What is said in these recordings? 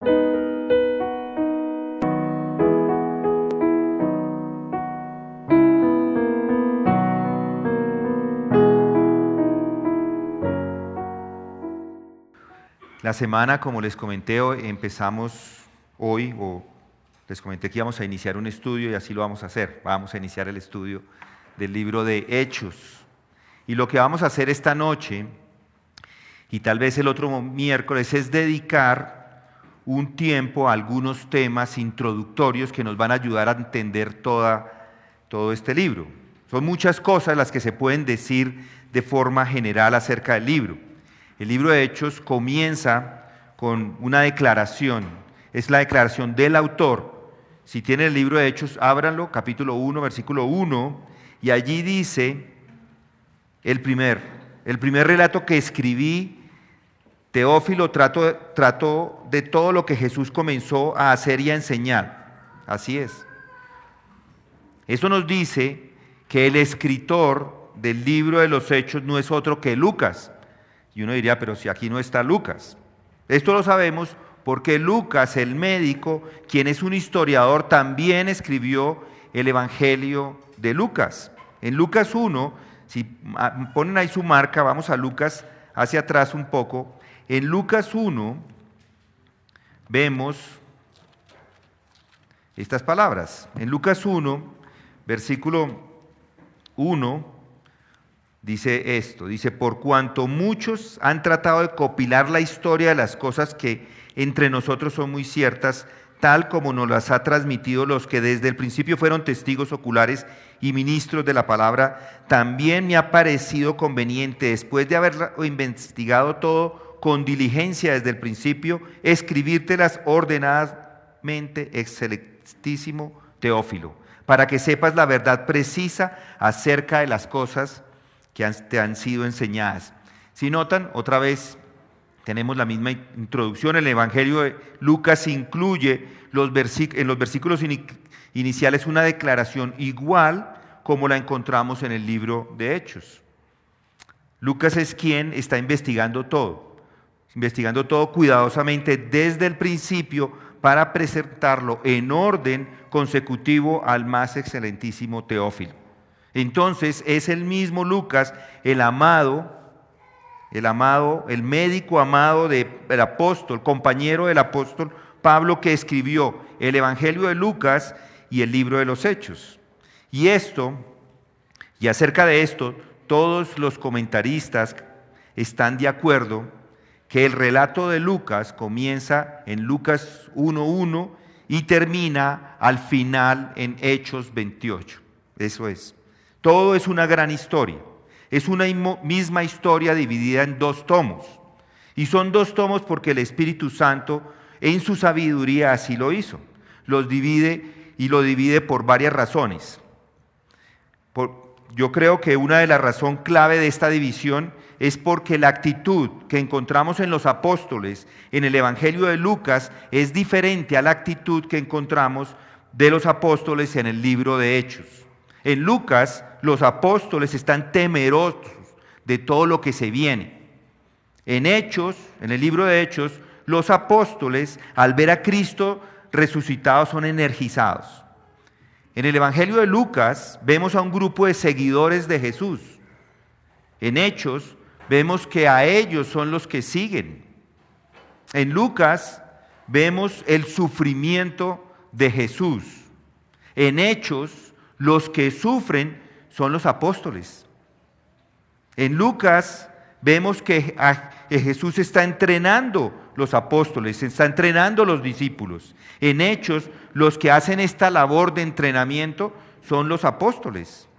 La semana, como les comenté, empezamos hoy, o les comenté que íbamos a iniciar un estudio y así lo vamos a hacer. Vamos a iniciar el estudio del libro de Hechos. Y lo que vamos a hacer esta noche, y tal vez el otro miércoles, es dedicar un tiempo a algunos temas introductorios que nos van a ayudar a entender todo este libro. Son muchas cosas las que se pueden decir de forma general acerca del libro. El libro de Hechos comienza con una declaración, es la declaración del autor. Si tienen el libro de Hechos, ábranlo, capítulo 1, versículo 1, y allí dice el primer relato que escribí, Teófilo, trató de todo lo que Jesús comenzó a hacer y a enseñar. Así es. Esto nos dice que el escritor del libro de los Hechos no es otro que Lucas. Y uno diría, pero si aquí no está Lucas. Esto lo sabemos porque Lucas, el médico, quien es un historiador, también escribió el Evangelio de Lucas. En Lucas 1, si ponen ahí su marca, vamos a Lucas hacia atrás un poco. En Lucas 1 vemos estas palabras. En Lucas 1, versículo 1, dice esto, dice, por cuanto muchos han tratado de copilar la historia de las cosas que entre nosotros son muy ciertas, tal como nos las ha transmitido los que desde el principio fueron testigos oculares y ministros de la palabra, también me ha parecido conveniente, después de haber investigado todo con diligencia desde el principio, escribírtelas ordenadamente, excelentísimo Teófilo, para que sepas la verdad precisa acerca de las cosas que te han sido enseñadas. Si notan, otra vez tenemos la misma introducción. El Evangelio de Lucas incluye en los versículos iniciales una declaración igual como la encontramos en el libro de Hechos. Lucas es quien está investigando todo cuidadosamente desde el principio para presentarlo en orden consecutivo al más excelentísimo Teófilo. Entonces es el mismo Lucas, el médico amado del apóstol, compañero del apóstol Pablo, que escribió el Evangelio de Lucas y el libro de los Hechos. Y acerca de esto, todos los comentaristas están de acuerdo que el relato de Lucas comienza en Lucas 1:1 y termina al final en Hechos 28. Eso es. Todo es una gran historia, es una misma historia dividida en 2 tomos. Y son 2 tomos porque el Espíritu Santo en su sabiduría así lo hizo. Lo divide por varias razones. Yo creo que una de las razones clave de esta división es porque la actitud que encontramos en los apóstoles en el Evangelio de Lucas es diferente a la actitud que encontramos de los apóstoles en el libro de Hechos. En Lucas, los apóstoles están temerosos de todo lo que se viene. En Hechos, en el libro de Hechos, los apóstoles, al ver a Cristo resucitado, son energizados. En el Evangelio de Lucas, vemos a un grupo de seguidores de Jesús. En Hechos, vemos que a ellos son los que siguen. En Lucas, vemos el sufrimiento de Jesús. En Hechos, los que sufren son los apóstoles. En Lucas vemos que Jesús está entrenando los apóstoles, está entrenando los discípulos. En Hechos, los que hacen esta labor de entrenamiento son los apóstoles.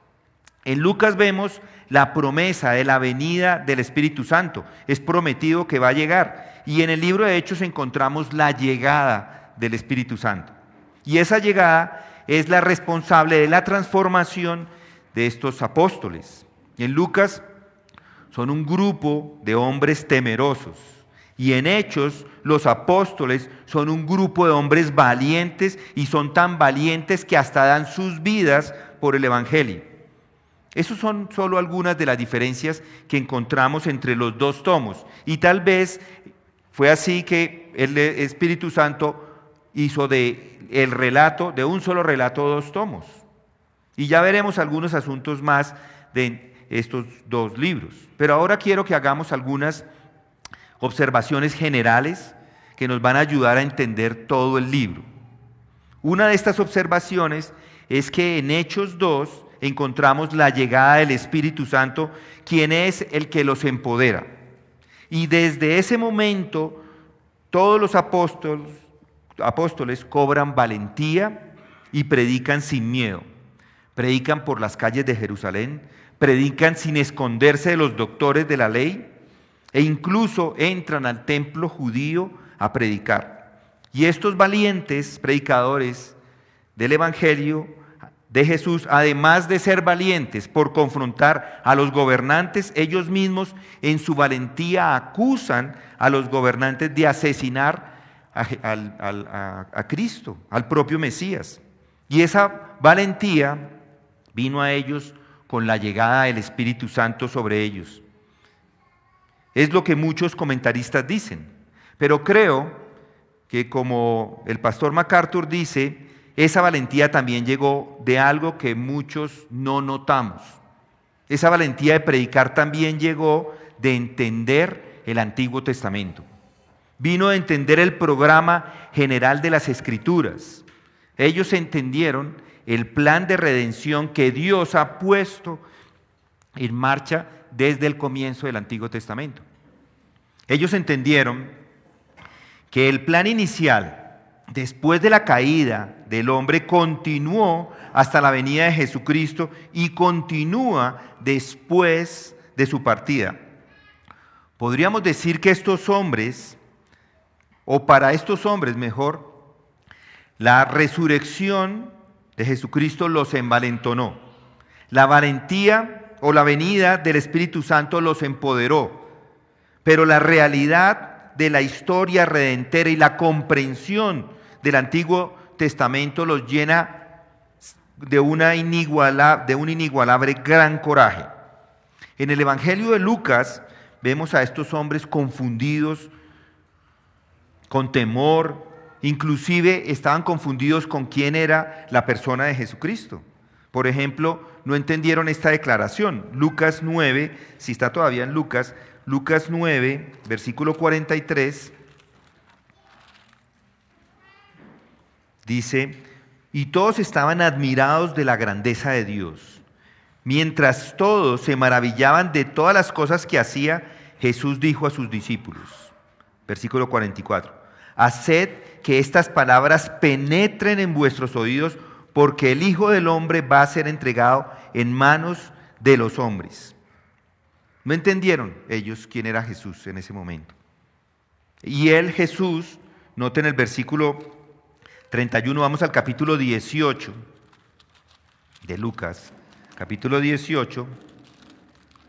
En Lucas vemos la promesa de la venida del Espíritu Santo. Es prometido que va a llegar. Y en el libro de Hechos encontramos la llegada del Espíritu Santo. Y esa llegada es la responsable de la transformación de estos apóstoles. En Lucas son un grupo de hombres temerosos y en Hechos los apóstoles son un grupo de hombres valientes y son tan valientes que hasta dan sus vidas por el Evangelio. Esas son solo algunas de las diferencias que encontramos entre los 2 tomos y tal vez Fue así que el Espíritu Santo hizo de un solo relato 2 tomos. Y ya veremos algunos asuntos más de estos 2 libros. Pero ahora quiero que hagamos algunas observaciones generales que nos van a ayudar a entender todo el libro. Una de estas observaciones es que en Hechos 2 encontramos la llegada del Espíritu Santo, quien es el que los empodera. Y desde ese momento todos los apóstoles cobran valentía y predican sin miedo. Predican por las calles de Jerusalén, predican sin esconderse de los doctores de la ley e incluso entran al templo judío a predicar. Y estos valientes predicadores del Evangelio de Jesús, además de ser valientes por confrontar a los gobernantes, ellos mismos en su valentía acusan a los gobernantes de asesinar a Cristo, al propio Mesías. Y esa valentía vino a ellos con la llegada del Espíritu Santo sobre ellos. Es lo que muchos comentaristas dicen, pero creo que, como el pastor MacArthur dice, esa valentía también llegó de algo que muchos no notamos. Esa valentía de predicar también llegó de entender el Antiguo Testamento. Vino de entender el programa general de las Escrituras. Ellos entendieron el plan de redención que Dios ha puesto en marcha desde el comienzo del Antiguo Testamento. Ellos entendieron que el plan inicial, después de la caída del hombre, continuó hasta la venida de Jesucristo y continúa después de su partida. Podríamos decir que estos hombres, o para estos hombres mejor, la resurrección de Jesucristo los envalentonó. La valentía o la venida del Espíritu Santo los empoderó. Pero la realidad de la historia redentera y la comprensión del Antiguo Testamento los llena de un inigualable gran coraje. En el Evangelio de Lucas vemos a estos hombres confundidos, con temor, inclusive estaban confundidos con quién era la persona de Jesucristo. Por ejemplo, no entendieron esta declaración. Lucas 9, si está todavía en Lucas 9, versículo 43, dice: y todos estaban admirados de la grandeza de Dios. Mientras todos se maravillaban de todas las cosas que hacía, Jesús dijo a sus discípulos, versículo 44, haced que estas palabras penetren en vuestros oídos, porque el Hijo del Hombre va a ser entregado en manos de los hombres. No entendieron ellos quién era Jesús en ese momento. Y él, Jesús, noten el versículo 31, vamos al capítulo 18 de Lucas, capítulo 18,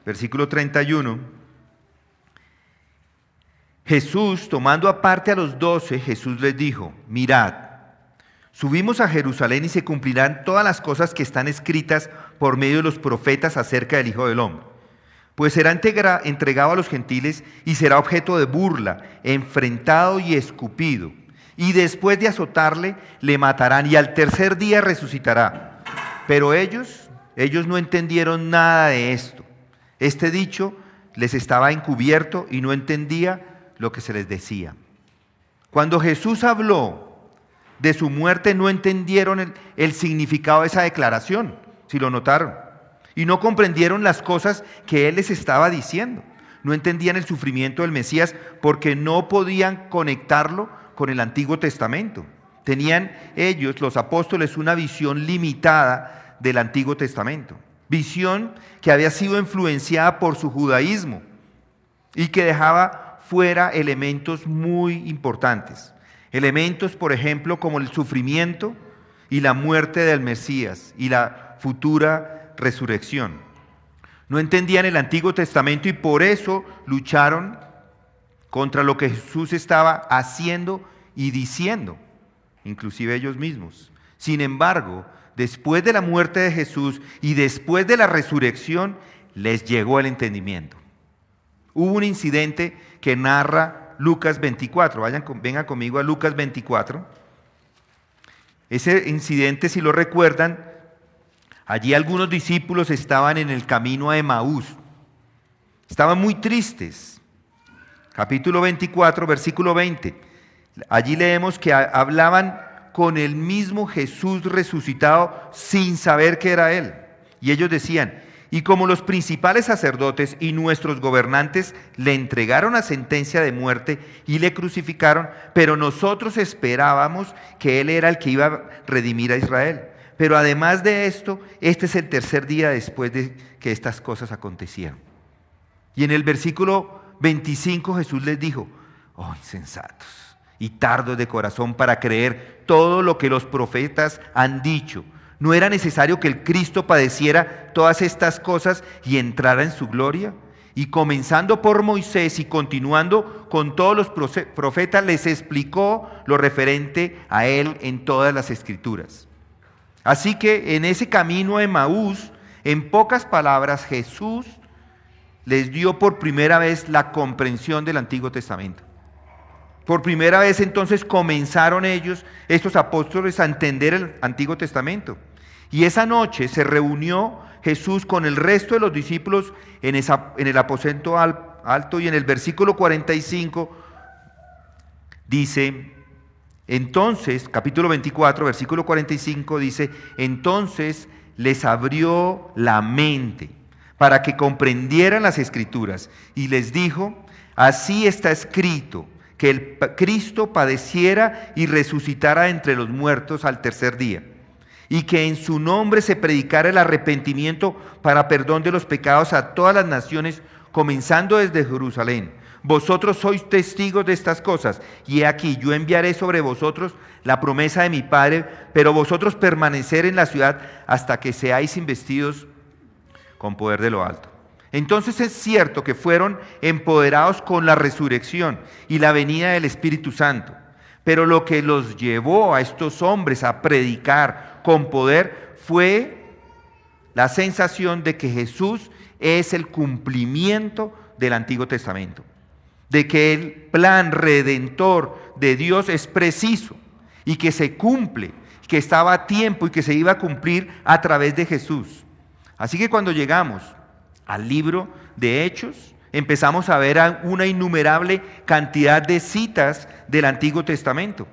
versículo 31. Jesús, tomando aparte a los 12, Jesús les dijo: mirad, subimos a Jerusalén y se cumplirán todas las cosas que están escritas por medio de los profetas acerca del Hijo del Hombre. Pues será entregado a los gentiles y será objeto de burla, enfrentado y escupido. Y después de azotarle, le matarán y al tercer día resucitará. Pero ellos no entendieron nada de esto. Este dicho les estaba encubierto y no entendía lo que se les decía. Cuando Jesús habló de su muerte, no entendieron el significado de esa declaración, si lo notaron. Y no comprendieron las cosas que Él les estaba diciendo. No entendían el sufrimiento del Mesías porque no podían conectarlo con el Antiguo Testamento. Tenían ellos, los apóstoles, una visión limitada del Antiguo Testamento. Visión que había sido influenciada por su judaísmo y que dejaba fuera elementos muy importantes. Elementos, por ejemplo, como el sufrimiento y la muerte del Mesías y la futura resurrección. No entendían el Antiguo Testamento y por eso lucharon contra lo que Jesús estaba haciendo y diciendo, inclusive ellos mismos. Sin embargo, después de la muerte de Jesús y después de la resurrección, les llegó el entendimiento. Hubo un incidente que narra Lucas 24. Vengan conmigo a Lucas 24. Ese incidente, si lo recuerdan, allí algunos discípulos estaban en el camino a Emaús. Estaban muy tristes. Capítulo 24, versículo 20. Allí leemos que hablaban con el mismo Jesús resucitado sin saber que era Él. Y ellos decían: y como los principales sacerdotes y nuestros gobernantes le entregaron a sentencia de muerte y le crucificaron, pero nosotros esperábamos que Él era el que iba a redimir a Israel. Pero además de esto, este es el tercer día después de que estas cosas acontecieron. Y en el versículo 25 Jesús les dijo: oh, insensatos y tardos de corazón para creer todo lo que los profetas han dicho. ¿No era necesario que el Cristo padeciera todas estas cosas y entrara en su gloria? Y comenzando por Moisés y continuando con todos los profetas, les explicó lo referente a Él en todas las Escrituras. Así que en ese camino a Emaús, en pocas palabras, Jesús les dio por primera vez la comprensión del Antiguo Testamento. Por primera vez entonces comenzaron ellos, estos apóstoles, a entender el Antiguo Testamento. Y esa noche se reunió Jesús con el resto de los discípulos en el aposento alto, y en el versículo 45 dice, entonces, capítulo 24, versículo 45 dice, entonces les abrió la mente para que comprendieran las Escrituras y les dijo, así está escrito, que el Cristo padeciera y resucitara entre los muertos al tercer día, y que en su nombre se predicara el arrepentimiento para perdón de los pecados a todas las naciones, comenzando desde Jerusalén. Vosotros sois testigos de estas cosas, y he aquí, yo enviaré sobre vosotros la promesa de mi Padre, pero vosotros permanecer en la ciudad hasta que seáis investidos con poder de lo alto. Entonces es cierto que fueron empoderados con la resurrección y la venida del Espíritu Santo, pero lo que los llevó a estos hombres a predicar con poder fue la sensación de que Jesús es el cumplimiento del Antiguo Testamento, de que el plan redentor de Dios es preciso y que se cumple, que estaba a tiempo y que se iba a cumplir a través de Jesús. Así que cuando llegamos al libro de Hechos, empezamos a ver una innumerable cantidad de citas del Antiguo Testamento.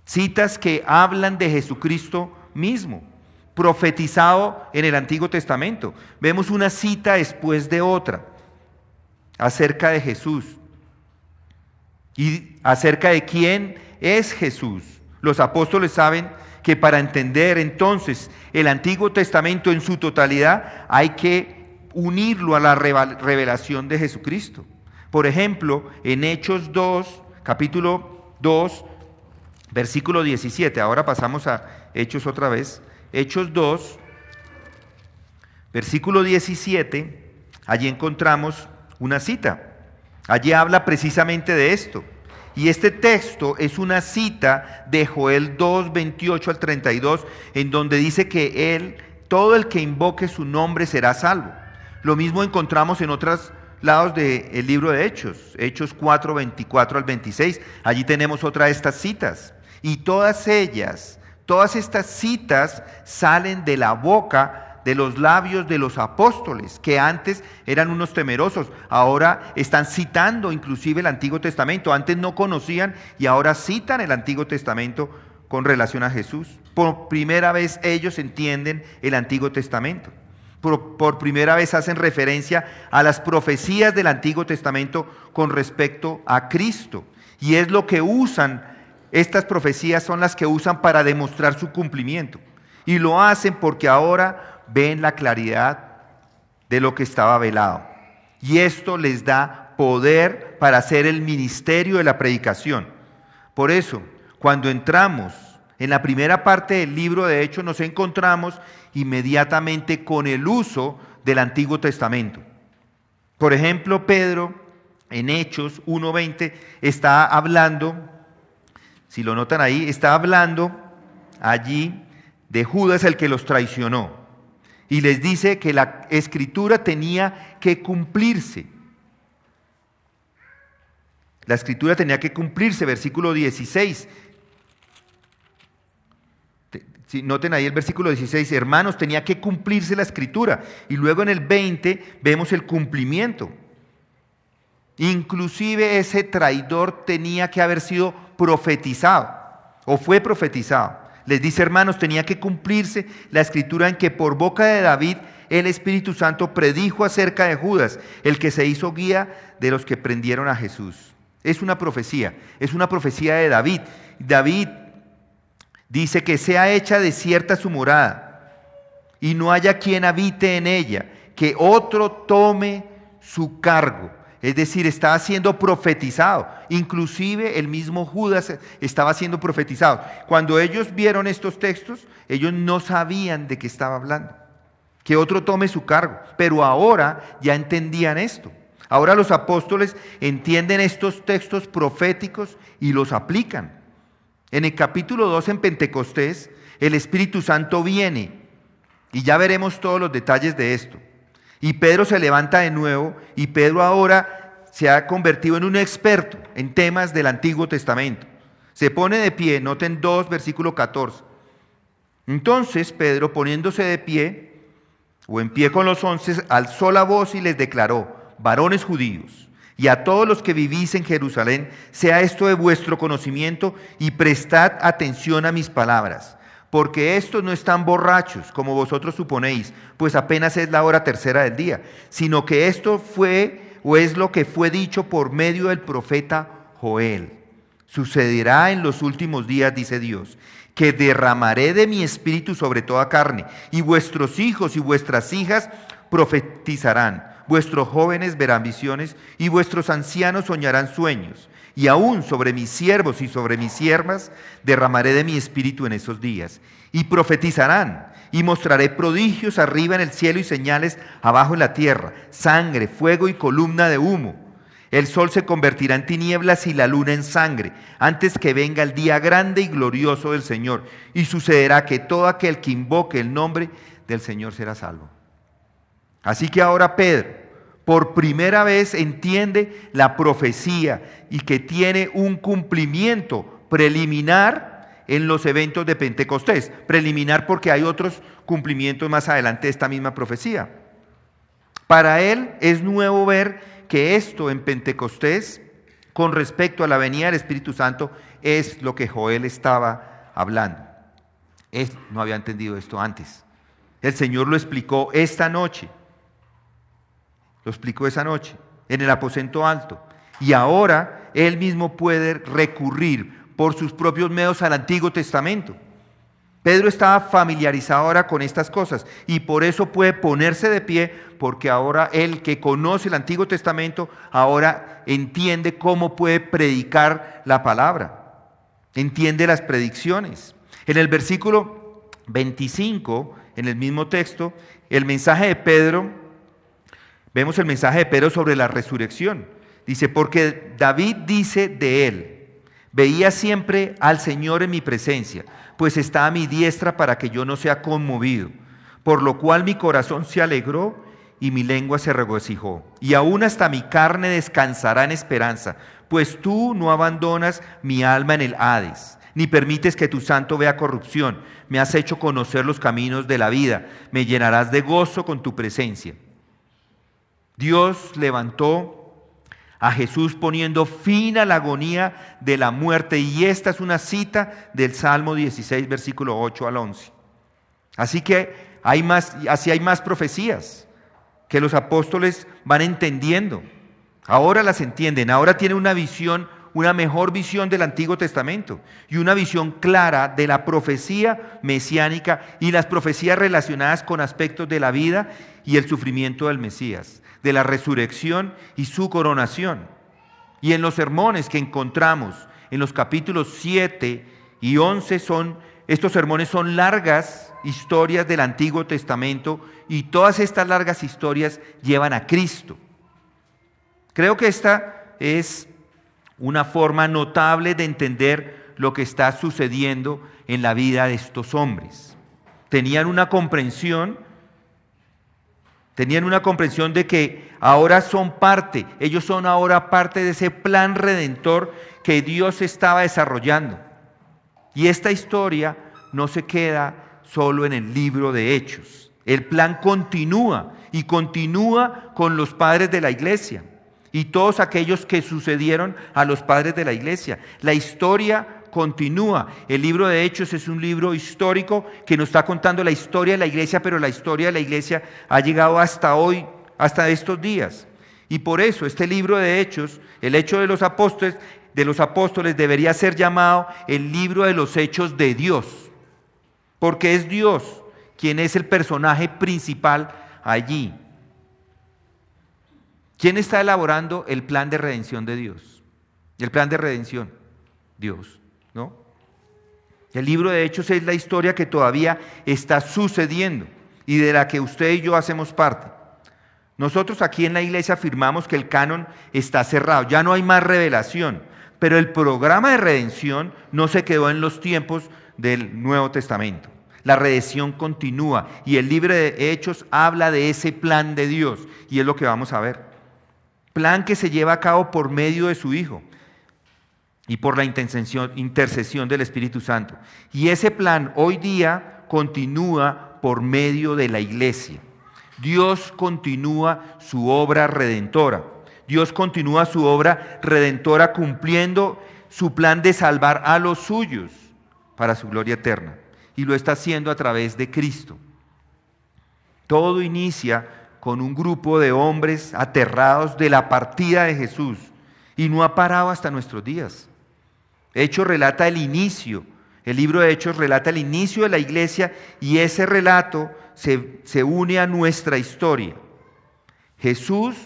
Citas que hablan de Jesucristo mismo, profetizado en el Antiguo Testamento. Vemos una cita después de otra acerca de Jesús y acerca de quién es Jesús. Los apóstoles saben que para entender entonces el Antiguo Testamento en su totalidad hay que unirlo a la revelación de Jesucristo. Por ejemplo, en Hechos 2, capítulo 2, versículo 17, ahora pasamos a Hechos otra vez, Hechos 2, versículo 17, allí encontramos una cita. Allí habla precisamente de esto. Y este texto es una cita de Joel 2, 28 al 32, en donde dice que todo el que invoque su nombre será salvo. Lo mismo encontramos en otros lados del libro de Hechos, Hechos 4, 24 al 26. Allí tenemos otra de estas citas. Y todas estas citas salen de la boca de los labios de los apóstoles, que antes eran unos temerosos, ahora están citando inclusive el Antiguo Testamento. Antes no conocían y ahora citan el Antiguo Testamento con relación a Jesús. Por primera vez ellos entienden el Antiguo Testamento. Por primera vez hacen referencia a las profecías del Antiguo Testamento con respecto a Cristo. Y es lo que usan, estas profecías son las que usan para demostrar su cumplimiento. Y lo hacen porque ahora ven la claridad de lo que estaba velado. Y esto les da poder para hacer el ministerio de la predicación. Por eso, cuando entramos en la primera parte del libro de Hechos, nos encontramos inmediatamente con el uso del Antiguo Testamento. Por ejemplo, Pedro, en Hechos 1:20, está hablando, si lo notan ahí, está hablando allí de Judas, el que los traicionó. Y les dice que la Escritura tenía que cumplirse. La escritura tenía que cumplirse, versículo 16. Noten ahí el versículo 16, hermanos, tenía que cumplirse la escritura. Y luego en el 20 vemos el cumplimiento. Inclusive ese traidor tenía que haber sido profetizado, o fue profetizado. Les dice, hermanos, tenía que cumplirse la escritura en que por boca de David el Espíritu Santo predijo acerca de Judas, el que se hizo guía de los que prendieron a Jesús. Es una profecía de David. David dice que sea hecha desierta su morada y no haya quien habite en ella, que otro tome su cargo. Es decir, estaba siendo profetizado. Inclusive el mismo Judas estaba siendo profetizado. Cuando ellos vieron estos textos, ellos no sabían de qué estaba hablando. Que otro tome su cargo. Pero ahora ya entendían esto. Ahora los apóstoles entienden estos textos proféticos y los aplican. En el capítulo 2, en Pentecostés, el Espíritu Santo viene. Y ya veremos todos los detalles de esto. Y Pedro se levanta de nuevo y Pedro ahora se ha convertido en un experto en temas del Antiguo Testamento. Se pone de pie, noten 2, versículo 14. Entonces Pedro, poniéndose de pie, o en pie con los 11, alzó la voz y les declaró, varones judíos, y a todos los que vivís en Jerusalén, sea esto de vuestro conocimiento y prestad atención a mis palabras. Porque estos no están borrachos, como vosotros suponéis, pues apenas es la hora tercera del día, sino que esto fue o es lo que fue dicho por medio del profeta Joel. Sucederá en los últimos días, dice Dios, que derramaré de mi espíritu sobre toda carne, y vuestros hijos y vuestras hijas profetizarán, vuestros jóvenes verán visiones, y vuestros ancianos soñarán sueños. Y aún sobre mis siervos y sobre mis siervas derramaré de mi espíritu en esos días. Y profetizarán, y mostraré prodigios arriba en el cielo y señales abajo en la tierra, sangre, fuego y columna de humo. El sol se convertirá en tinieblas y la luna en sangre, antes que venga el día grande y glorioso del Señor. Y sucederá que todo aquel que invoque el nombre del Señor será salvo. Así que ahora Pedro, por primera vez entiende la profecía y que tiene un cumplimiento preliminar en los eventos de Pentecostés. Preliminar porque hay otros cumplimientos más adelante de esta misma profecía. Para él es nuevo ver que esto en Pentecostés, con respecto a la venida del Espíritu Santo, es lo que Joel estaba hablando. Él no había entendido esto antes. El Señor lo explicó esta noche. Lo explicó esa noche, en el aposento alto. Y ahora él mismo puede recurrir por sus propios medios al Antiguo Testamento. Pedro estaba familiarizado ahora con estas cosas y por eso puede ponerse de pie, porque ahora él que conoce el Antiguo Testamento, ahora entiende cómo puede predicar la palabra. Entiende las predicciones. En el versículo 25, en el mismo texto, el mensaje de Pedro. Vemos el mensaje de Pedro sobre la resurrección. Dice, porque David dice de él, veía siempre al Señor en mi presencia, pues está a mi diestra para que yo no sea conmovido. Por lo cual mi corazón se alegró y mi lengua se regocijó. Y aún hasta mi carne descansará en esperanza, pues tú no abandonas mi alma en el Hades, ni permites que tu santo vea corrupción. Me has hecho conocer los caminos de la vida, me llenarás de gozo con tu presencia. Dios levantó a Jesús poniendo fin a la agonía de la muerte. Y esta es una cita del Salmo 16, versículo 8 al 11. Así que hay más profecías que los apóstoles van entendiendo. Ahora las entienden, ahora tienen una visión, una mejor visión del Antiguo Testamento y una visión clara de la profecía mesiánica y las profecías relacionadas con aspectos de la vida y el sufrimiento del Mesías, de la resurrección y su coronación. Y en los sermones que encontramos en los capítulos 7 y 11 estos sermones son largas historias del Antiguo Testamento y todas estas largas historias llevan a Cristo. Creo que esta es una forma notable de entender lo que está sucediendo en la vida de estos hombres. Tenían una comprensión Tenían una comprensión de que ahora son parte, ellos son ahora parte de ese plan redentor que Dios estaba desarrollando. Y esta historia no se queda solo en el libro de Hechos. El plan continúa y continúa con los padres de la iglesia y todos aquellos que sucedieron a los padres de la iglesia. La historia continúa. El libro de Hechos es un libro histórico que nos está contando la historia de la iglesia, pero la historia de la iglesia ha llegado hasta hoy, hasta estos días. Y por eso este libro de Hechos, el Hecho de los Apóstoles debería ser llamado el libro de los hechos de Dios, porque es Dios quien es el personaje principal allí. ¿Quién está elaborando el plan de redención de Dios? El plan de redención, Dios, ¿no? El libro de Hechos es la historia que todavía está sucediendo y de la que usted y yo hacemos parte. Nosotros aquí en la iglesia afirmamos que el canon está cerrado, ya no hay más revelación, pero el programa de redención no se quedó en los tiempos del Nuevo Testamento. La redención continúa y el libro de Hechos habla de ese plan de Dios y es lo que vamos a ver. Plan que se lleva a cabo por medio de su Hijo y por la intercesión del Espíritu Santo. Y ese plan hoy día continúa por medio de la iglesia. Dios continúa su obra redentora. Dios continúa su obra redentora cumpliendo su plan de salvar a los suyos para su gloria eterna. Y lo está haciendo a través de Cristo. Todo inicia con un grupo de hombres aterrados de la partida de Jesús y no ha parado hasta nuestros días. Hechos relata el inicio, el libro de Hechos relata el inicio de la iglesia y ese relato se une a nuestra historia. Jesús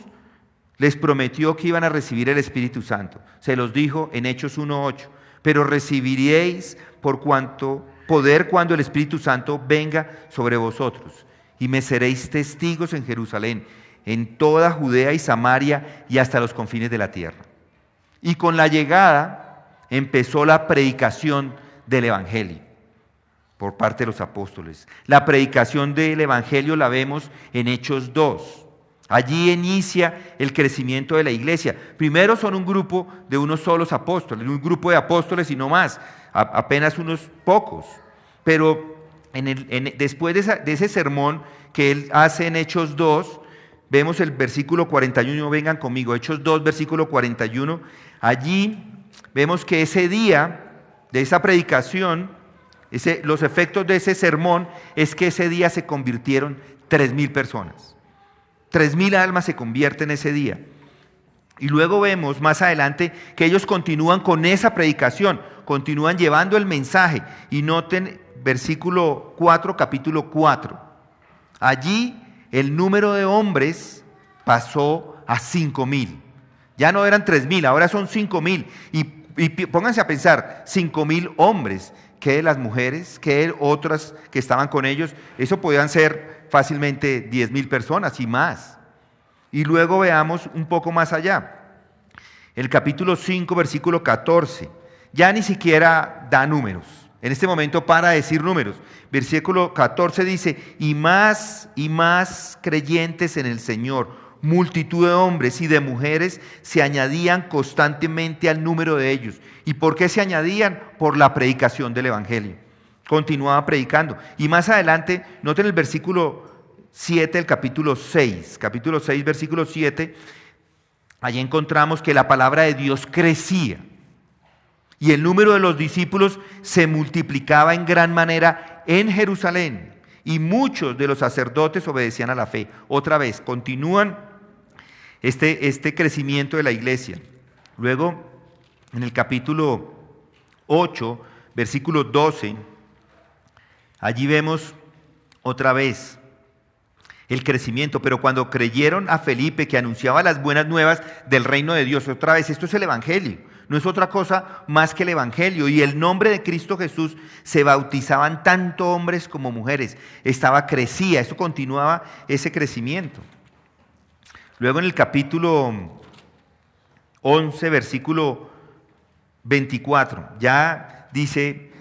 les prometió que iban a recibir el Espíritu Santo. Se los dijo en Hechos 1:8, pero recibiréis poder cuando el Espíritu Santo venga sobre vosotros. Y me seréis testigos en Jerusalén, en toda Judea y Samaria y hasta los confines de la tierra. Y con la llegada empezó la predicación del Evangelio por parte de los apóstoles. La predicación del Evangelio la vemos en Hechos 2. Allí inicia el crecimiento de la iglesia. Primero son un grupo de unos solos apóstoles, un grupo de apóstoles y no más, apenas unos pocos. Pero después de ese sermón que él hace en Hechos 2, vemos el versículo 41, vengan conmigo, Hechos 2, versículo 41, allí vemos que ese día de esa predicación, los efectos de ese sermón es que ese día se convirtieron 3,000 personas. 3,000 almas se convierten ese día. Y luego vemos más adelante que ellos continúan con esa predicación, continúan llevando el mensaje. Y noten versículo 4, capítulo 4. Allí el número de hombres pasó a 5,000. Ya no eran 3,000, ahora son 5,000. Y pónganse a pensar, 5,000 hombres. ¿Qué de las mujeres? ¿Qué de otras que estaban con ellos? Eso podían ser fácilmente 10,000 personas y más. Y luego veamos un poco más allá. El capítulo 5, versículo 14. Ya ni siquiera da números. En este momento para decir números. Versículo 14 dice, y más creyentes en el Señor, multitud de hombres y de mujeres se añadían constantemente al número de ellos. ¿Y por qué se añadían? Por la predicación del Evangelio. Continuaba predicando. Y más adelante, noten el versículo 7 del capítulo 6. Capítulo 6, versículo 7. Allí encontramos que la palabra de Dios crecía. Y el número de los discípulos se multiplicaba en gran manera en Jerusalén. Y muchos de los sacerdotes obedecían a la fe. Otra vez, continúan este crecimiento de la iglesia. Luego, en el capítulo 8, versículo 12, allí vemos otra vez el crecimiento. Pero cuando creyeron a Felipe, que anunciaba las buenas nuevas del reino de Dios, otra vez, esto es el Evangelio. No es otra cosa más que el Evangelio. Y el nombre de Cristo Jesús se bautizaban tanto hombres como mujeres. Crecía, esto continuaba ese crecimiento. Luego en el capítulo 11, versículo 24, ya dice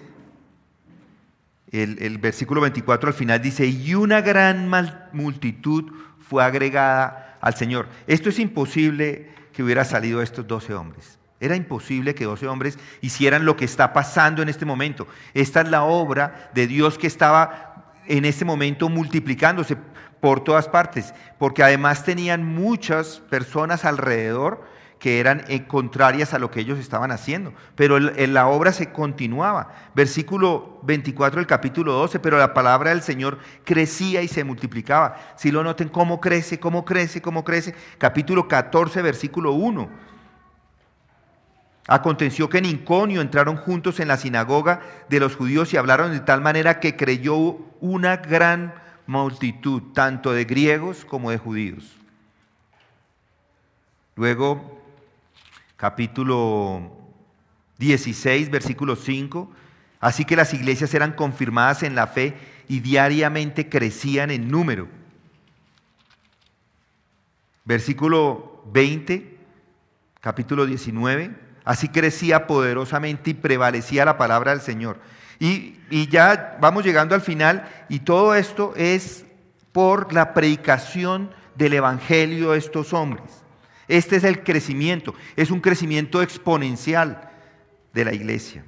el versículo 24 al final dice, y una gran multitud fue agregada al Señor. Esto es imposible que hubiera salido estos 12 hombres. Era imposible que 12 hombres hicieran lo que está pasando en este momento. Esta es la obra de Dios que estaba en este momento multiplicándose por todas partes, porque además tenían muchas personas alrededor que eran contrarias a lo que ellos estaban haciendo, pero la obra se continuaba. Versículo 24 del capítulo 12, pero la palabra del Señor crecía y se multiplicaba. Si lo noten, cómo crece, cómo crece, cómo crece. Capítulo 14, versículo 1. Aconteció que en Iconio entraron juntos en la sinagoga de los judíos y hablaron de tal manera que creyó una gran multitud, tanto de griegos como de judíos. Luego, capítulo 16, versículo 5, así que las iglesias eran confirmadas en la fe y diariamente crecían en número. Versículo 20, capítulo 19, así crecía poderosamente y prevalecía la palabra del Señor. Y ya vamos llegando al final, y todo esto es por la predicación del evangelio de estos hombres. Este es el crecimiento, es un crecimiento exponencial de la iglesia.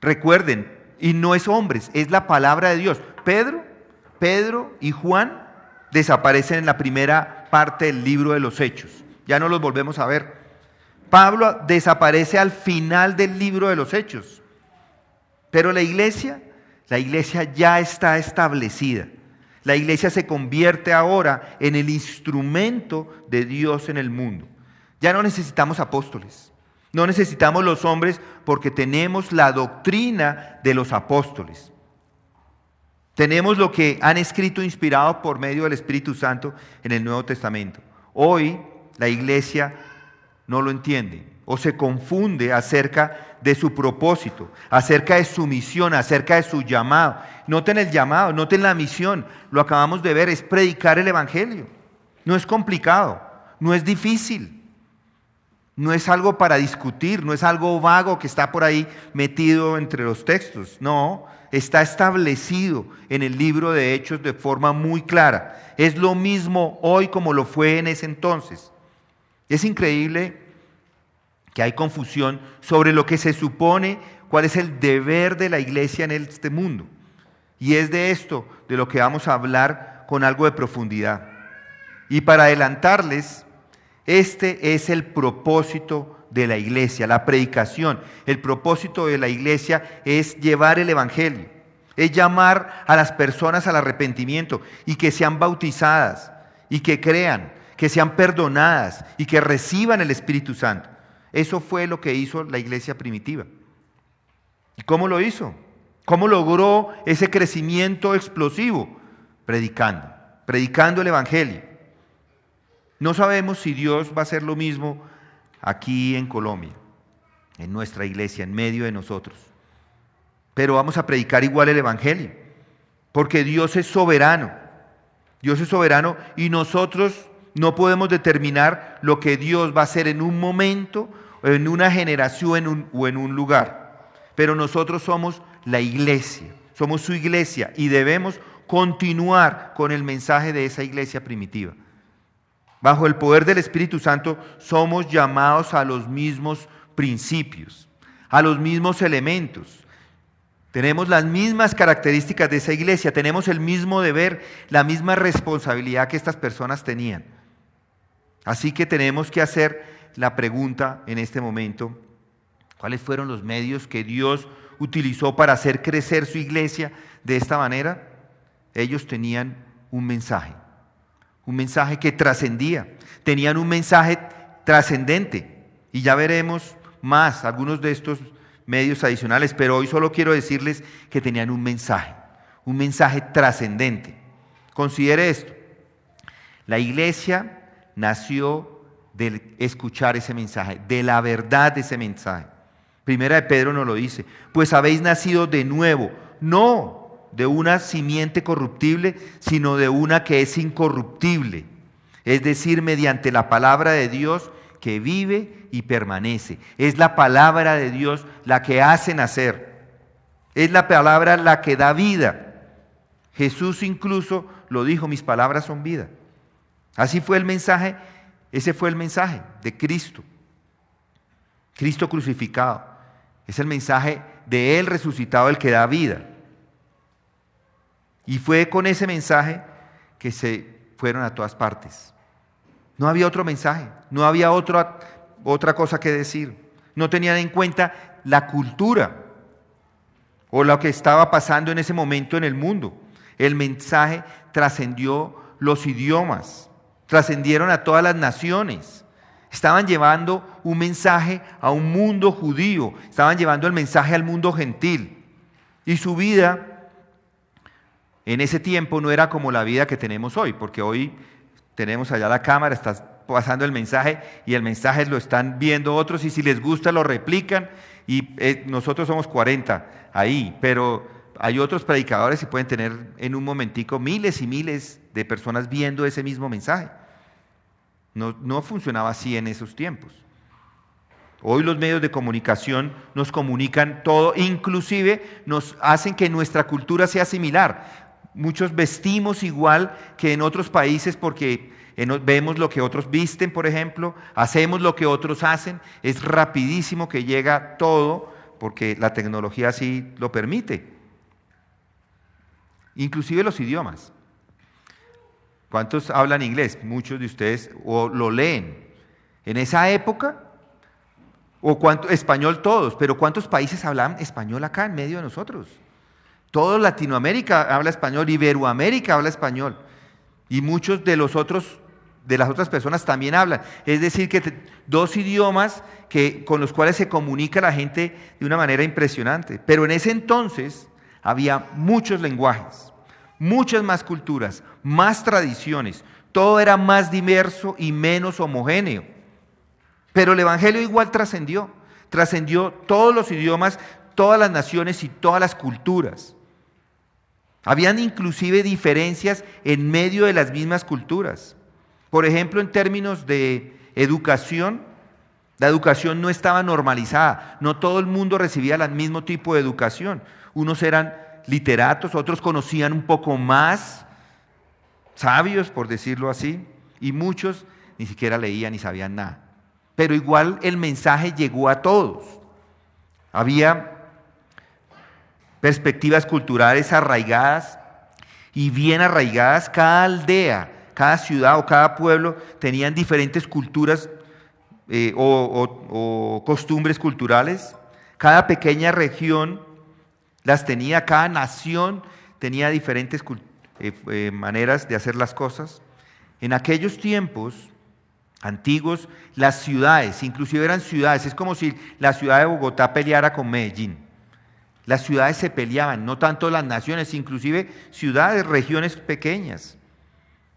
Recuerden, y no es hombres, es la palabra de Dios. Pedro y Juan desaparecen en la primera parte del libro de los Hechos. Ya no los volvemos a ver. Pablo desaparece al final del libro de los Hechos. Pero la iglesia ya está establecida. La iglesia se convierte ahora en el instrumento de Dios en el mundo. Ya no necesitamos apóstoles, no necesitamos los hombres porque tenemos la doctrina de los apóstoles. Tenemos lo que han escrito inspirados por medio del Espíritu Santo en el Nuevo Testamento. Hoy la iglesia no lo entiende o se confunde acerca de su propósito, acerca de su misión, acerca de su llamado. Noten el llamado, noten la misión, lo acabamos de ver, es predicar el evangelio. No es complicado, no es difícil, no es algo para discutir, no es algo vago que está por ahí metido entre los textos, no, está establecido en el libro de Hechos de forma muy clara. Es lo mismo hoy como lo fue en ese entonces. Es increíble que hay confusión sobre lo que se supone, cuál es el deber de la iglesia en este mundo. Y es de esto de lo que vamos a hablar con algo de profundidad. Y para adelantarles, este es el propósito de la iglesia, la predicación. El propósito de la iglesia es llevar el evangelio, es llamar a las personas al arrepentimiento y que sean bautizadas y que crean, que sean perdonadas y que reciban el Espíritu Santo. Eso fue lo que hizo la iglesia primitiva. ¿Y cómo lo hizo? ¿Cómo logró ese crecimiento explosivo? Predicando el evangelio. No sabemos si Dios va a hacer lo mismo aquí en Colombia, en nuestra iglesia, en medio de nosotros. Pero vamos a predicar igual el evangelio, porque Dios es soberano. Dios es soberano y nosotros no podemos determinar lo que Dios va a hacer en un momento, en una generación o en un lugar. Pero nosotros somos la iglesia, somos su iglesia y debemos continuar con el mensaje de esa iglesia primitiva. Bajo el poder del Espíritu Santo somos llamados a los mismos principios, a los mismos elementos. Tenemos las mismas características de esa iglesia, tenemos el mismo deber, la misma responsabilidad que estas personas tenían. Así que tenemos que hacer la pregunta en este momento: ¿cuáles fueron los medios que Dios utilizó para hacer crecer su iglesia de esta manera? Ellos tenían un mensaje que trascendía, tenían un mensaje trascendente, y ya veremos más algunos de estos medios adicionales, pero hoy solo quiero decirles que tenían un mensaje trascendente. Considere esto: la iglesia nació de escuchar ese mensaje, de la verdad de ese mensaje. Primera de Pedro nos lo dice: pues habéis nacido de nuevo, no de una simiente corruptible, sino de una que es incorruptible, es decir, mediante la palabra de Dios que vive y permanece. Es la palabra de Dios la que hace nacer. Es la palabra la que da vida. Jesús incluso lo dijo, mis palabras son vida. Así fue el mensaje, ese fue el mensaje de Cristo. Cristo crucificado. Es el mensaje de Él resucitado el que da vida. Y fue con ese mensaje que se fueron a todas partes. No había otro mensaje, no había otra cosa que decir. No tenían en cuenta la cultura o lo que estaba pasando en ese momento en el mundo. El mensaje trascendió los idiomas, trascendieron a todas las naciones. Estaban llevando un mensaje a un mundo judío, estaban llevando el mensaje al mundo gentil. Y su vida en ese tiempo no era como la vida que tenemos hoy, porque hoy tenemos allá la cámara, está pasando el mensaje y el mensaje lo están viendo otros y si les gusta lo replican y nosotros somos 40 ahí, pero hay otros predicadores y pueden tener en un momentico miles y miles de personas viendo ese mismo mensaje. No funcionaba así en esos tiempos. Hoy los medios de comunicación nos comunican todo, inclusive nos hacen que nuestra cultura sea similar. Muchos vestimos igual que en otros países porque vemos lo que otros visten, por ejemplo, hacemos lo que otros hacen. Es rapidísimo que llega todo porque la tecnología así lo permite. Inclusive los idiomas. ¿Cuántos hablan inglés? Muchos de ustedes o lo leen. En esa época, español todos, pero ¿cuántos países hablan español acá en medio de nosotros? Todo Latinoamérica habla español, Iberoamérica habla español. Y muchos de las otras personas también hablan. Es decir, que dos idiomas con los cuales se comunica la gente de una manera impresionante. Pero en ese entonces había muchos lenguajes, muchas más culturas, más tradiciones. Todo era más diverso y menos homogéneo. Pero el Evangelio igual trascendió todos los idiomas, todas las naciones y todas las culturas. Habían inclusive diferencias en medio de las mismas culturas. Por ejemplo, en términos de educación, la educación no estaba normalizada. No todo el mundo recibía el mismo tipo de educación. Unos eran literatos, otros conocían un poco más, sabios, por decirlo así, y muchos ni siquiera leían ni sabían nada. Pero igual el mensaje llegó a todos. Había perspectivas culturales arraigadas y bien arraigadas. Cada aldea, cada ciudad o cada pueblo tenían diferentes culturas o costumbres culturales. Cada pequeña región las tenía, cada nación tenía diferentes maneras de hacer las cosas. En aquellos tiempos antiguos, las ciudades, inclusive eran ciudades, es como si la ciudad de Bogotá peleara con Medellín. Las ciudades se peleaban, no tanto las naciones, inclusive ciudades, regiones pequeñas.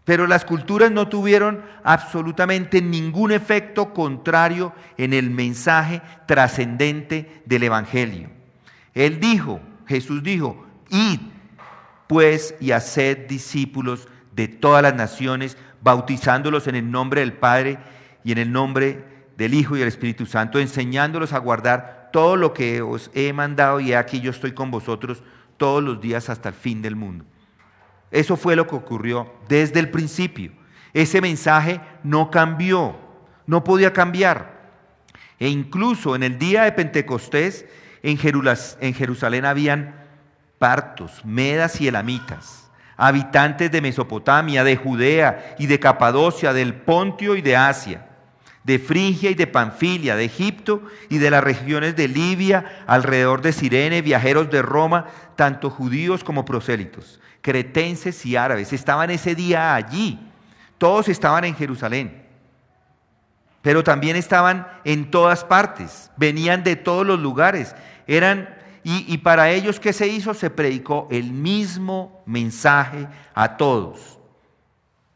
Pero las culturas no tuvieron absolutamente ningún efecto contrario en el mensaje trascendente del Evangelio. Jesús dijo, id pues y haced discípulos de todas las naciones, bautizándolos en el nombre del Padre y en el nombre del Hijo y del Espíritu Santo, enseñándolos a guardar todo lo que os he mandado, y aquí yo estoy con vosotros todos los días hasta el fin del mundo. Eso fue lo que ocurrió desde el principio. Ese mensaje no cambió, no podía cambiar. E incluso en el día de Pentecostés, en Jerusalén habían partos, medas y elamitas, habitantes de Mesopotamia, de Judea y de Capadocia, del Pontio y de Asia, de Frigia y de Panfilia, de Egipto y de las regiones de Libia, alrededor de Cirene, viajeros de Roma, tanto judíos como prosélitos, cretenses y árabes. Estaban ese día allí, todos estaban en Jerusalén, pero también estaban en todas partes, venían de todos los lugares, y para ellos, ¿qué se hizo? Se predicó el mismo mensaje a todos.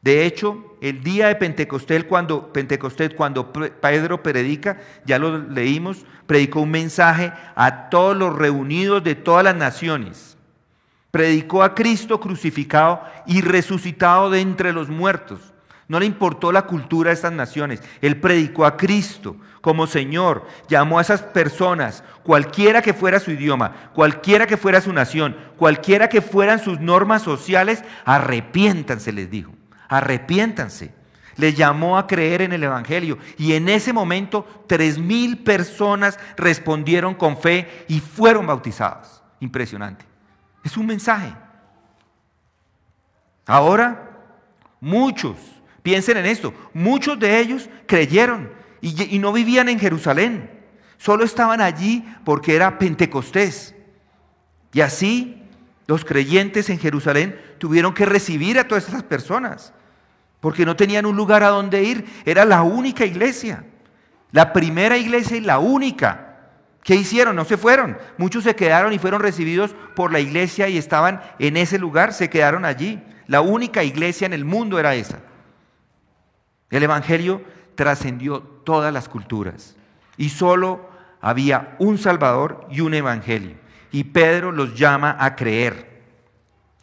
De hecho, el día de Pentecostés, cuando Pedro predica, ya lo leímos, predicó un mensaje a todos los reunidos de todas las naciones. Predicó a Cristo crucificado y resucitado de entre los muertos. No le importó la cultura de estas naciones. Él predicó a Cristo como Señor. Llamó a esas personas, cualquiera que fuera su idioma, cualquiera que fuera su nación, cualquiera que fueran sus normas sociales, arrepiéntanse, les dijo. Arrepiéntanse. Les llamó a creer en el Evangelio. Y en ese momento 3,000 personas respondieron con fe y fueron bautizadas. Impresionante. Es un mensaje. Ahora, muchos, piensen en esto, muchos de ellos creyeron y no vivían en Jerusalén, solo estaban allí porque era Pentecostés. Y así los creyentes en Jerusalén tuvieron que recibir a todas esas personas, porque no tenían un lugar a donde ir, era la única iglesia, la primera iglesia y la única. ¿Qué hicieron? No se fueron, muchos se quedaron y fueron recibidos por la iglesia y estaban en ese lugar, se quedaron allí. La única iglesia en el mundo era esa. El Evangelio trascendió todas las culturas y solo había un Salvador y un Evangelio. Y Pedro los llama a creer.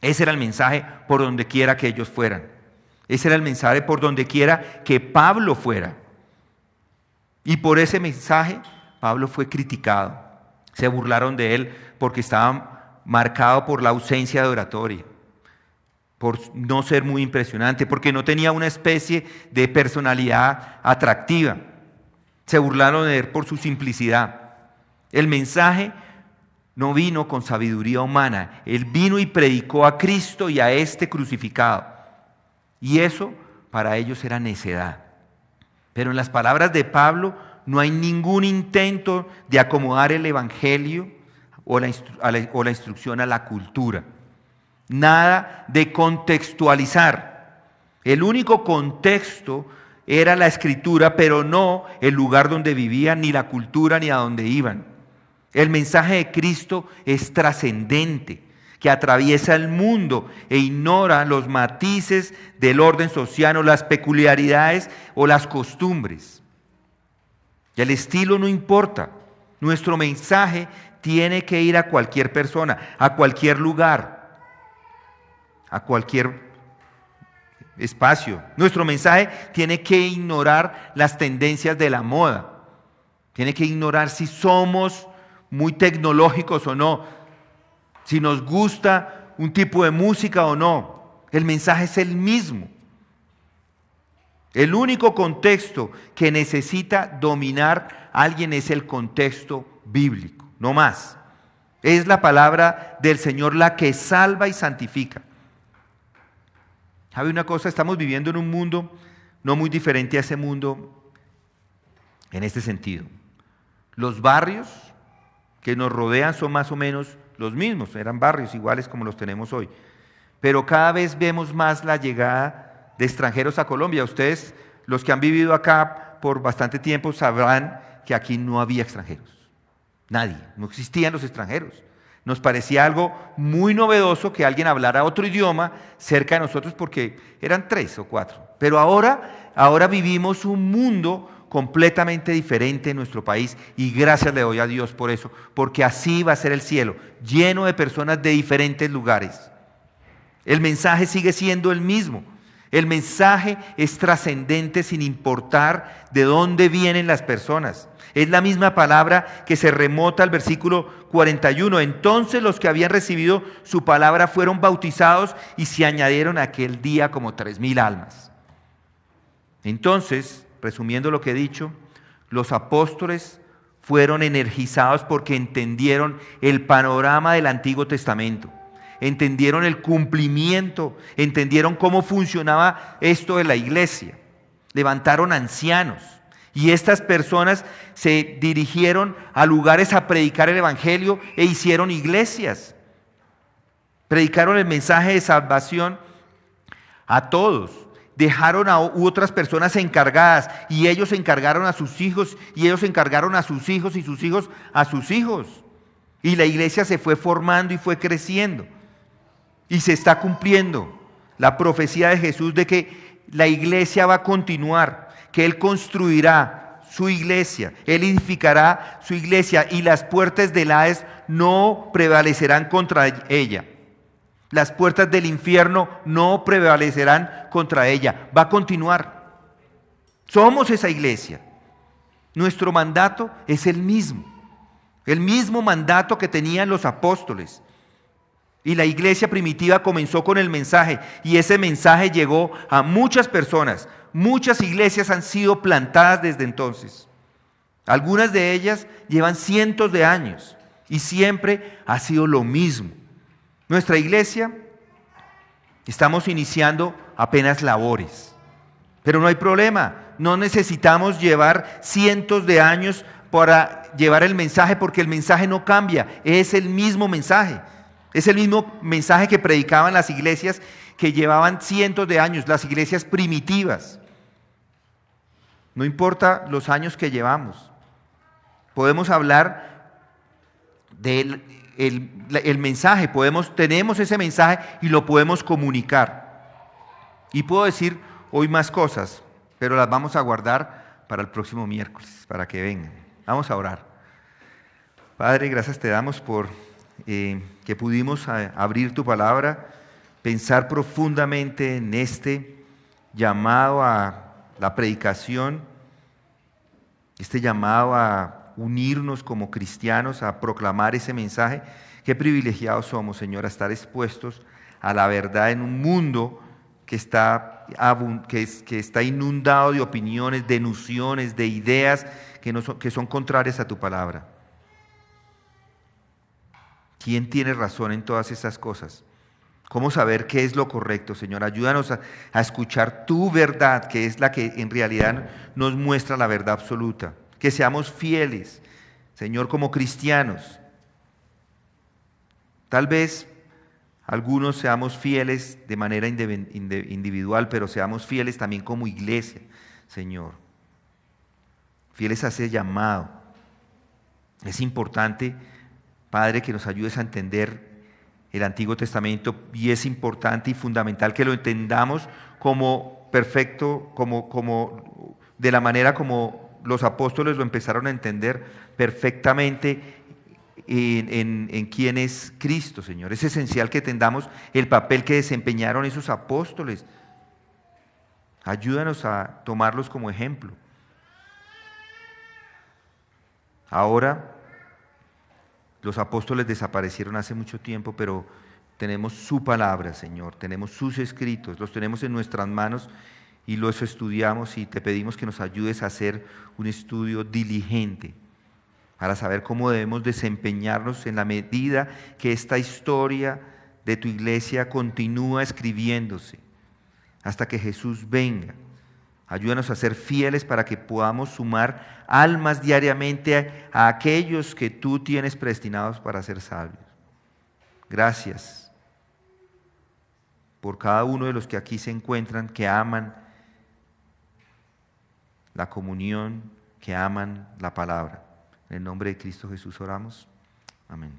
Ese era el mensaje por donde quiera que ellos fueran. Ese era el mensaje por donde quiera que Pablo fuera. Y por ese mensaje Pablo fue criticado. Se burlaron de él porque estaba marcado por la ausencia de oratoria, por no ser muy impresionante, porque no tenía una especie de personalidad atractiva. Se burlaron de él por su simplicidad. El mensaje no vino con sabiduría humana, él vino y predicó a Cristo y a este crucificado. Y eso para ellos era necedad. Pero en las palabras de Pablo no hay ningún intento de acomodar el Evangelio o la instrucción a la cultura. Nada de contextualizar. El único contexto era la Escritura, pero no el lugar donde vivían, ni la cultura, ni a dónde iban. El mensaje de Cristo es trascendente, que atraviesa el mundo e ignora los matices del orden social o las peculiaridades o las costumbres. Y el estilo no importa. Nuestro mensaje tiene que ir a cualquier persona, a cualquier lugar, a cualquier espacio. Nuestro mensaje tiene que ignorar las tendencias de la moda. Tiene que ignorar si somos muy tecnológicos o no, si nos gusta un tipo de música o no. El mensaje es el mismo. El único contexto que necesita dominar a alguien es el contexto bíblico, no más. Es la palabra del Señor la que salva y santifica. ¿Sabe una cosa? Estamos viviendo en un mundo no muy diferente a ese mundo en este sentido. Los barrios que nos rodean son más o menos los mismos, eran barrios iguales como los tenemos hoy. Pero cada vez vemos más la llegada de extranjeros a Colombia. Ustedes, los que han vivido acá por bastante tiempo, sabrán que aquí no había extranjeros. Nadie, no existían los extranjeros. Nos parecía algo muy novedoso que alguien hablara otro idioma cerca de nosotros porque eran 3 o 4. Pero ahora vivimos un mundo completamente diferente en nuestro país y gracias le doy a Dios por eso, porque así va a ser el cielo, lleno de personas de diferentes lugares. El mensaje sigue siendo el mismo. El mensaje es trascendente sin importar de dónde vienen las personas. Es la misma palabra que se remota al versículo 41. Entonces los que habían recibido su palabra fueron bautizados y se añadieron aquel día como 3,000 almas. Entonces, resumiendo lo que he dicho, los apóstoles fueron energizados porque entendieron el panorama del Antiguo Testamento. Entendieron el cumplimiento, entendieron cómo funcionaba esto de la iglesia. Levantaron ancianos y estas personas se dirigieron a lugares a predicar el evangelio e hicieron iglesias. Predicaron el mensaje de salvación a todos. Dejaron a otras personas encargadas y ellos encargaron a sus hijos y ellos encargaron a sus hijos y sus hijos a sus hijos. Y la iglesia se fue formando y fue creciendo. Y se está cumpliendo la profecía de Jesús de que la iglesia va a continuar, que Él construirá su iglesia, Él edificará su iglesia y las puertas del Hades no prevalecerán contra ella. Las puertas del infierno no prevalecerán contra ella. Va a continuar. Somos esa iglesia. Nuestro mandato es el mismo mandato que tenían los apóstoles. Y la iglesia primitiva comenzó con el mensaje, y ese mensaje llegó a muchas personas. Muchas iglesias han sido plantadas desde entonces. Algunas de ellas llevan cientos de años, y siempre ha sido lo mismo. Nuestra iglesia, estamos iniciando apenas labores, pero no hay problema. No necesitamos llevar cientos de años para llevar el mensaje, porque el mensaje no cambia, es el mismo mensaje. Es el mismo mensaje que predicaban las iglesias que llevaban cientos de años, las iglesias primitivas. No importa los años que llevamos, podemos hablar del el mensaje, tenemos ese mensaje y lo podemos comunicar. Y puedo decir hoy más cosas, pero las vamos a guardar para el próximo miércoles, para que vengan. Vamos a orar. Padre, gracias te damos por que pudimos abrir tu palabra, pensar profundamente en este llamado a la predicación, este llamado a unirnos como cristianos, a proclamar ese mensaje. Qué privilegiados somos, Señor, a estar expuestos a la verdad en un mundo que está inundado de opiniones, de nociones, de ideas que son contrarias a tu palabra. ¿Quién tiene razón en todas esas cosas? ¿Cómo saber qué es lo correcto, Señor? Ayúdanos a escuchar tu verdad, que es la que en realidad nos muestra la verdad absoluta. Que seamos fieles, Señor, como cristianos. Tal vez algunos seamos fieles de manera individual, pero seamos fieles también como iglesia, Señor. Fieles a ese llamado. Es importante, Padre, que nos ayudes a entender el Antiguo Testamento, y es importante y fundamental que lo entendamos como perfecto, como de la manera como los apóstoles lo empezaron a entender perfectamente en quién es Cristo, Señor. Es esencial que entendamos el papel que desempeñaron esos apóstoles. Ayúdanos a tomarlos como ejemplo. Ahora, los apóstoles desaparecieron hace mucho tiempo, pero tenemos su palabra, Señor, tenemos sus escritos, los tenemos en nuestras manos y los estudiamos, y te pedimos que nos ayudes a hacer un estudio diligente para saber cómo debemos desempeñarnos en la medida que esta historia de tu iglesia continúa escribiéndose hasta que Jesús venga. Ayúdanos a ser fieles para que podamos sumar almas diariamente a aquellos que tú tienes predestinados para ser salvos. Gracias por cada uno de los que aquí se encuentran, que aman la comunión, que aman la palabra. En el nombre de Cristo Jesús oramos. Amén.